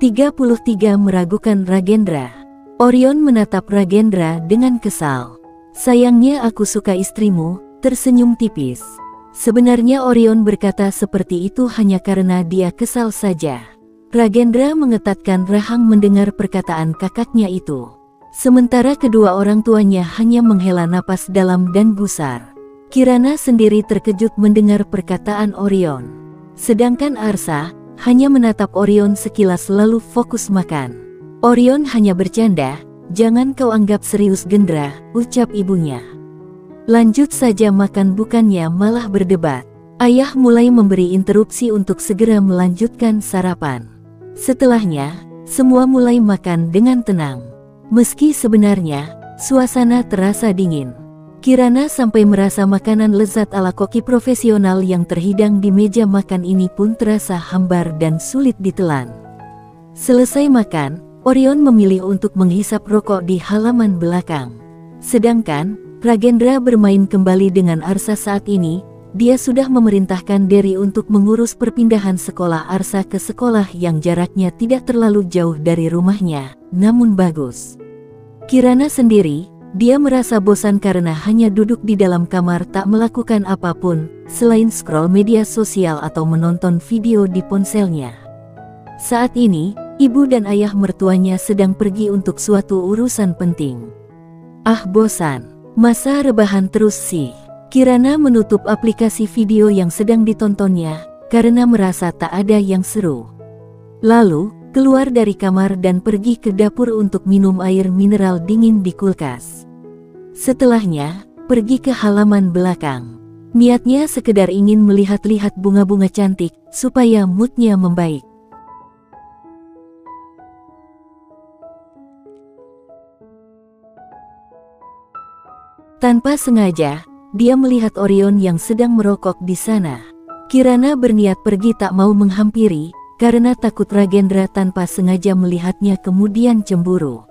33 meragukan Ragendra. Orion menatap Ragendra dengan kesal. Sayangnya aku suka istrimu, tersenyum tipis. Sebenarnya Orion berkata seperti itu hanya karena dia kesal saja. Ragendra mengetatkan rahang mendengar perkataan kakaknya itu. Sementara kedua orang tuanya hanya menghela napas dalam dan gusar. Kirana sendiri terkejut mendengar perkataan Orion. Sedangkan Arsa hanya menatap Orion sekilas lalu fokus makan. Orion hanya bercanda, "Jangan kau anggap serius Gendra," ucap ibunya. "Lanjut saja makan," bukannya malah berdebat. Ayah mulai memberi interupsi untuk segera melanjutkan sarapan. Setelahnya, semua mulai makan dengan tenang. Meski sebenarnya, suasana terasa dingin. Kirana sampai merasa makanan lezat ala koki profesional yang terhidang di meja makan ini pun terasa hambar dan sulit ditelan. Selesai makan, Orion memilih untuk menghisap rokok di halaman belakang. Sedangkan Ragendra bermain kembali dengan Arsa saat ini. Dia sudah memerintahkan Derry untuk mengurus perpindahan sekolah Arsa ke sekolah yang jaraknya tidak terlalu jauh dari rumahnya, namun bagus. Kirana sendiri, dia merasa bosan karena hanya duduk di dalam kamar tak melakukan apapun, selain scroll media sosial atau menonton video di ponselnya. Saat ini, ibu dan ayah mertuanya sedang pergi untuk suatu urusan penting. Ah bosan, masa rebahan terus sih. Kirana menutup aplikasi video yang sedang ditontonnya, karena merasa tak ada yang seru. Lalu, keluar dari kamar dan pergi ke dapur untuk minum air mineral dingin di kulkas. Setelahnya, pergi ke halaman belakang. Niatnya sekedar ingin melihat-lihat bunga-bunga cantik, supaya moodnya membaik. Tanpa sengaja, dia melihat Orion yang sedang merokok di sana. Kirana berniat pergi tak mau menghampiri, karena takut Ragendra tanpa sengaja melihatnya kemudian cemburu.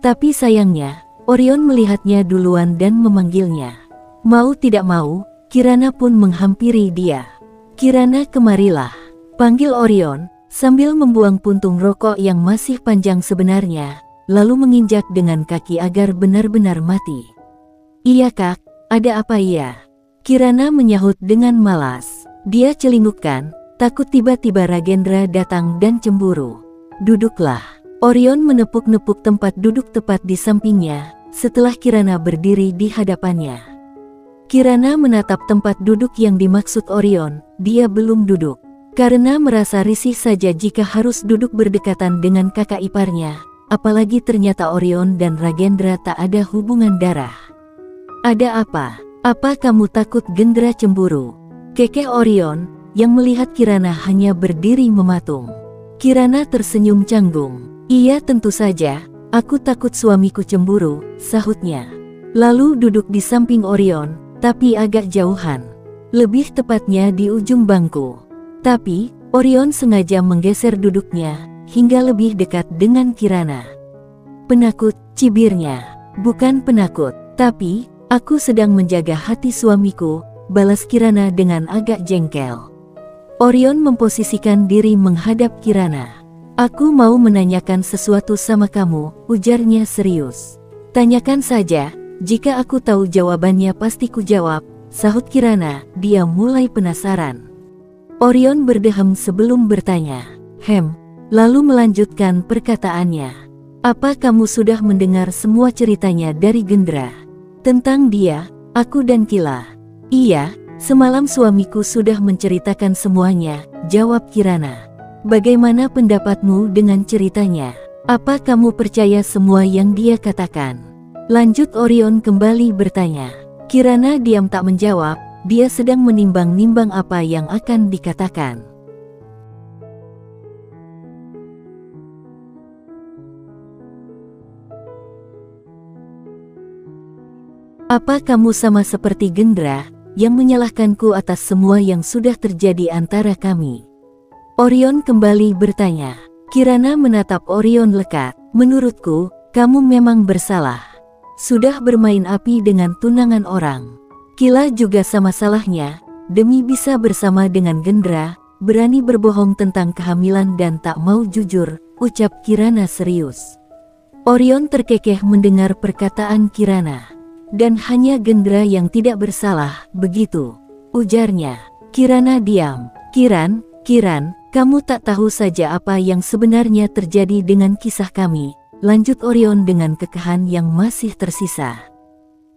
Tapi sayangnya, Orion melihatnya duluan dan memanggilnya. Mau tidak mau, Kirana pun menghampiri dia. "Kirana, kemarilah," panggil Orion, sambil membuang puntung rokok yang masih panjang sebenarnya, lalu menginjak dengan kaki agar benar-benar mati. "Iya kak, ada apa ya?" Kirana menyahut dengan malas. Dia celingukkan, takut tiba-tiba Ragendra datang dan cemburu. "Duduklah." Orion menepuk-nepuk tempat duduk tepat di sampingnya, setelah Kirana berdiri di hadapannya. Kirana menatap tempat duduk yang dimaksud Orion, dia belum duduk. Karena merasa risih saja jika harus duduk berdekatan dengan kakak iparnya, apalagi ternyata Orion dan Ragendra tak ada hubungan darah. "Ada apa? Apa kamu takut Gendra cemburu?" kekeh Orion, yang melihat Kirana hanya berdiri mematung. Kirana tersenyum canggung. "Iya tentu saja, aku takut suamiku cemburu," sahutnya. Lalu duduk di samping Orion, tapi agak jauhan. Lebih tepatnya di ujung bangku. Tapi, Orion sengaja menggeser duduknya, hingga lebih dekat dengan Kirana. "Penakut," cibirnya. "Bukan penakut, tapi aku sedang menjaga hati suamiku," balas Kirana dengan agak jengkel. Orion memposisikan diri menghadap Kirana. "Aku mau menanyakan sesuatu sama kamu," ujarnya serius. "Tanyakan saja, jika aku tahu jawabannya pasti ku jawab," sahut Kirana. Dia mulai penasaran. Orion berdehem sebelum bertanya. Lalu melanjutkan perkataannya. "Apa kamu sudah mendengar semua ceritanya dari Gendra? Tentang dia, aku dan Kila?" "Iya, semalam suamiku sudah menceritakan semuanya," jawab Kirana. "Bagaimana pendapatmu dengan ceritanya? Apa kamu percaya semua yang dia katakan?" lanjut Orion kembali bertanya. Kirana diam tak menjawab, dia sedang menimbang-nimbang apa yang akan dikatakan. "Apa kamu sama seperti Gendra, yang menyalahkanku atas semua yang sudah terjadi antara kami?" Orion kembali bertanya. Kirana menatap Orion lekat. "Menurutku, kamu memang bersalah. Sudah bermain api dengan tunangan orang. Kila juga sama salahnya, demi bisa bersama dengan Gendra, berani berbohong tentang kehamilan dan tak mau jujur, ucap Kirana serius. Orion terkekeh mendengar perkataan Kirana. Dan hanya Gendra yang tidak bersalah, begitu, ujarnya. Kirana diam. Kiran, kamu tak tahu saja apa yang sebenarnya terjadi dengan kisah kami, lanjut Orion dengan kekeh yang masih tersisa.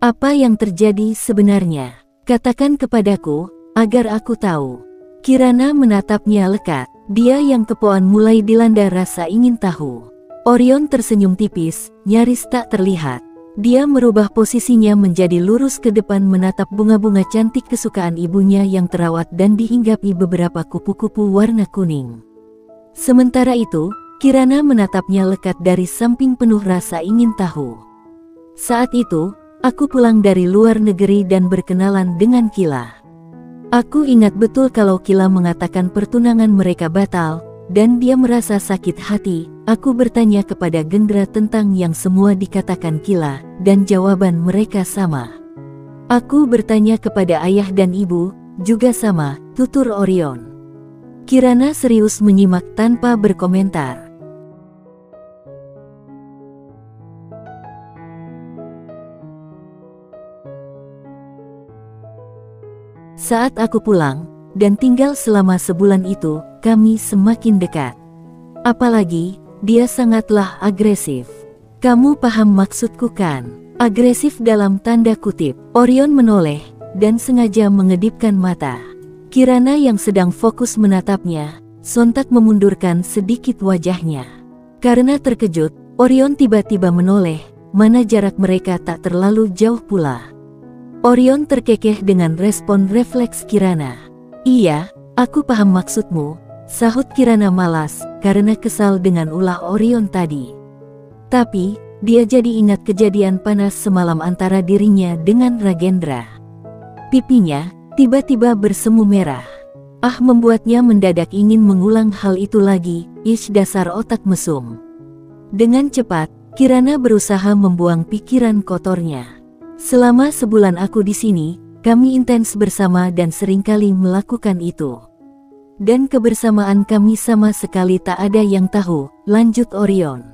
Apa yang terjadi sebenarnya? Katakan kepadaku, agar aku tahu. Kirana menatapnya lekat, dia yang kepoan mulai dilanda rasa ingin tahu. Orion tersenyum tipis, nyaris tak terlihat. Dia merubah posisinya menjadi lurus ke depan menatap bunga-bunga cantik kesukaan ibunya yang terawat dan dihinggapi beberapa kupu-kupu warna kuning. Sementara itu, Kirana menatapnya lekat dari samping penuh rasa ingin tahu. Saat itu, aku pulang dari luar negeri dan berkenalan dengan Kila. Aku ingat betul kalau Kila mengatakan pertunangan mereka batal, dan dia merasa sakit hati. Aku bertanya kepada Gendra tentang yang semua dikatakan Kila, dan jawaban mereka sama. Aku bertanya kepada ayah dan ibu, juga sama, tutur Orion. Kirana serius menyimak tanpa berkomentar. Saat aku pulang, dan tinggal selama sebulan itu, kami semakin dekat. Apalagi, dia sangatlah agresif. Kamu paham maksudku kan? Agresif dalam tanda kutip. Orion menoleh, dan sengaja mengedipkan mata. Kirana yang sedang fokus menatapnya, sontak memundurkan sedikit wajahnya. Karena terkejut, Orion tiba-tiba menoleh, mana jarak mereka tak terlalu jauh pula. Orion terkekeh dengan respon refleks Kirana. Iya, aku paham maksudmu, sahut Kirana malas, karena kesal dengan ulah Orion tadi. Tapi, dia jadi ingat kejadian panas semalam antara dirinya dengan Ragendra. Pipinya tiba-tiba bersemu merah. Membuatnya mendadak ingin mengulang hal itu lagi, dasar otak mesum. Dengan cepat, Kirana berusaha membuang pikiran kotornya. Selama sebulan aku di sini, kami intens bersama dan seringkali melakukan itu. Dan kebersamaan kami sama sekali tak ada yang tahu, lanjut Orion.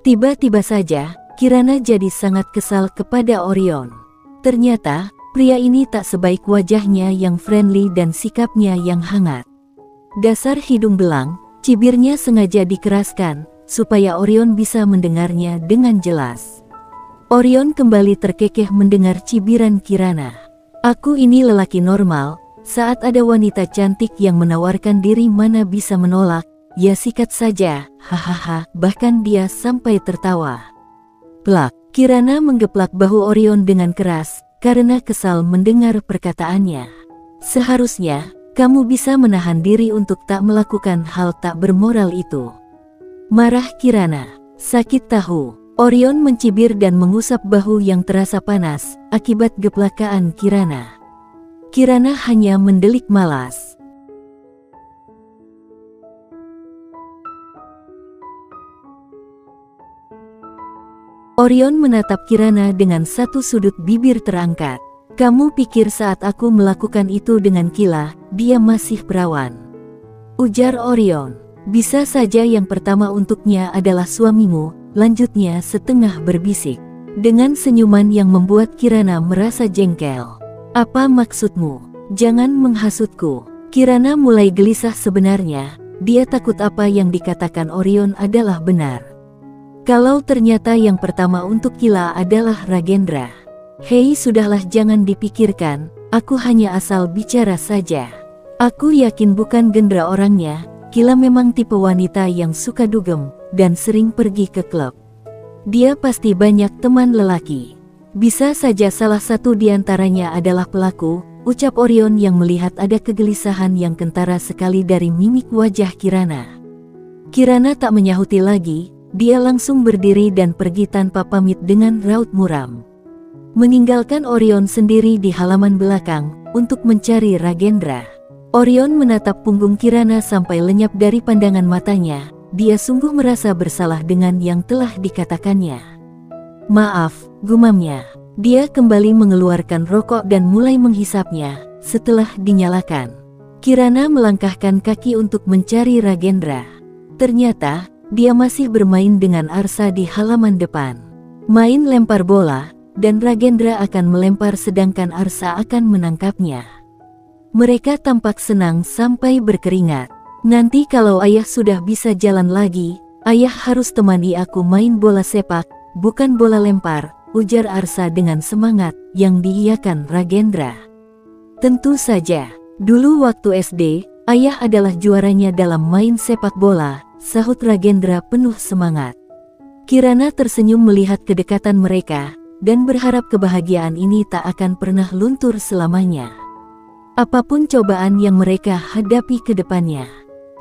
Tiba-tiba saja, Kirana jadi sangat kesal kepada Orion. Ternyata, pria ini tak sebaik wajahnya yang friendly dan sikapnya yang hangat. Dasar hidung belang, cibirnya sengaja dikeraskan, supaya Orion bisa mendengarnya dengan jelas. Orion kembali terkekeh mendengar cibiran Kirana. Aku ini lelaki normal, saat ada wanita cantik yang menawarkan diri mana bisa menolak, ya sikat saja, hahaha, bahkan dia sampai tertawa. Plak, Kirana menggeplak bahu Orion dengan keras, karena kesal mendengar perkataannya. Seharusnya, kamu bisa menahan diri untuk tak melakukan hal tak bermoral itu. Marah Kirana, sakit tahu. Orion mencibir dan mengusap bahu yang terasa panas, akibat geplakaan Kirana. Kirana hanya mendelik malas. Orion menatap Kirana dengan satu sudut bibir terangkat. Kamu pikir saat aku melakukan itu dengan Kila, dia masih perawan? Ujar Orion. Bisa saja yang pertama untuknya adalah suamimu, lanjutnya setengah berbisik. Dengan senyuman yang membuat Kirana merasa jengkel. Apa maksudmu? Jangan menghasutku. Kirana mulai gelisah sebenarnya, dia takut apa yang dikatakan Orion adalah benar. Kalau ternyata yang pertama untuk Kila adalah Ragendra. Hei sudahlah jangan dipikirkan, aku hanya asal bicara saja. Aku yakin bukan Gendra orangnya. Kila memang tipe wanita yang suka dugem, dan sering pergi ke klub. Dia pasti banyak teman lelaki. Bisa saja salah satu di antaranya adalah pelaku, ucap Orion yang melihat ada kegelisahan yang kentara sekali dari mimik wajah Kirana. Kirana tak menyahuti lagi, dia langsung berdiri dan pergi tanpa pamit dengan raut muram. Meninggalkan Orion sendiri di halaman belakang, untuk mencari Ragendra. Orion menatap punggung Kirana sampai lenyap dari pandangan matanya, dia sungguh merasa bersalah dengan yang telah dikatakannya. Maaf, gumamnya. Dia kembali mengeluarkan rokok dan mulai menghisapnya, setelah dinyalakan. Kirana melangkahkan kaki untuk mencari Ragendra. Ternyata, dia masih bermain dengan Arsa di halaman depan. Main lempar bola, dan Ragendra akan melempar sedangkan Arsa akan menangkapnya. Mereka tampak senang sampai berkeringat. Nanti kalau ayah sudah bisa jalan lagi, ayah harus temani aku main bola sepak, bukan bola lempar, ujar Arsa dengan semangat yang diiyakan Ragendra. Tentu saja, dulu waktu SD, ayah adalah juaranya dalam main sepak bola, sahut Ragendra penuh semangat. Kirana tersenyum melihat kedekatan mereka, dan berharap kebahagiaan ini tak akan pernah luntur selamanya. Apapun cobaan yang mereka hadapi ke depannya.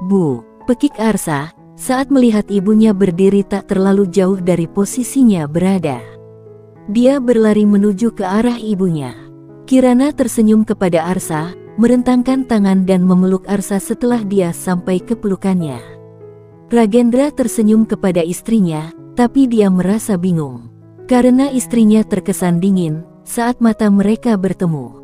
Bu, pekik Arsa, saat melihat ibunya berdiri tak terlalu jauh dari posisinya berada. Dia berlari menuju ke arah ibunya. Kirana tersenyum kepada Arsa, merentangkan tangan dan memeluk Arsa setelah dia sampai ke pelukannya. Ragendra tersenyum kepada istrinya, tapi dia merasa bingung. Karena istrinya terkesan dingin saat mata mereka bertemu.